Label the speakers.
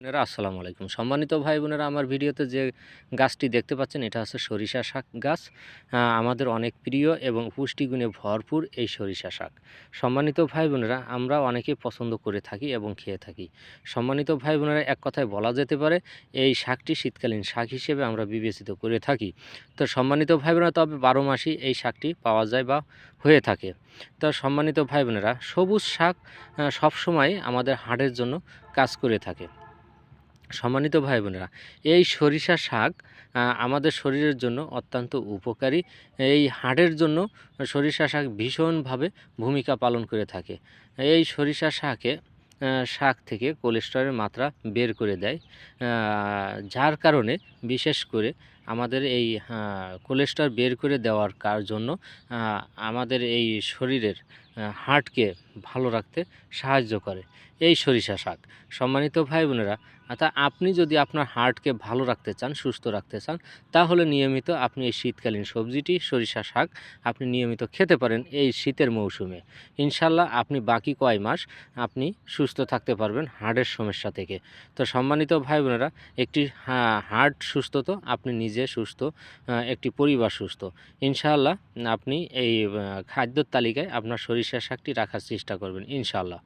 Speaker 1: বোনেরা আসসালামু আলাইকুম। সম্মানিত ভাই বোনেরা, আমার ভিডিওতে যে গাছটি দেখতে পাচ্ছেন এটা হচ্ছে সরিষা শাক গাছ। আমাদের অনেক প্রিয় এবং পুষ্টিগুণে ভরপুর এই সরিষা শাক। সম্মানিত ভাই বোনেরা, আমরা অনেকেই পছন্দ করে থাকি এবং খেয়ে থাকি। সম্মানিত ভাই বোনেরা, এক কথায় বলা যেতে পারে এই শাকটি শীতকালীন শাক হিসেবে আমরা বিবেচিত করে থাকি। তো সম্মানিত ভাই বোনেরা, তবে 12 মাসই এই শাকটি পাওয়া যায় বা হয়ে থাকে। তো সম্মানিত ভাই বোনেরা, সবুজ শাক সবসময় আমাদের হাড়ের জন্য কাজ করে থাকে। সম্মানিত ভাই বোনেরা, এই সরিষা শাক আমাদের শরীরের জন্য অত্যন্ত উপকারী। এই হাড়ের জন্য সরিষা শাক ভীষণভাবে ভূমিকা পালন করে থাকে। এই সরিষা শাক থেকে কোলেস্টেরলের মাত্রা বের করে দেয়, যার কারণে বিশেষ করে আমাদের এই কোলেস্টেরল বের করে দেওয়ার জন্য আমাদের এই শরীরের হার্টকে ভালো রাখতে সাহায্য করে এই সরিষা শাক। সম্মানিত ভাই বোনেরা, আপনি যদি আপনার হার্টকে ভালো রাখতে চান, সুস্থ রাখতে চান, তাহলে নিয়মিত আপনি এই শীতকালীন সবজিটি সরিষা শাক আপনি নিয়মিত খেতে পারেন এই শীতের মৌসুমে। ইনশাল্লাহ আপনি বাকি কয় মাস আপনি সুস্থ থাকতে পারবেন হার্টের সমস্যা থেকে। তো সম্মানিত ভাই বোনেরা, একটি হার্ট সুস্থ তো আপনি নিজে সুস্থ, একটি পরিবার সুস্থ। ইনশাআল্লাহ আপনি এই খাদ্যর তালিকায় আপনার সরিষা শাকটি রাখার চেষ্টা করবেন ইনশাআল্লাহ।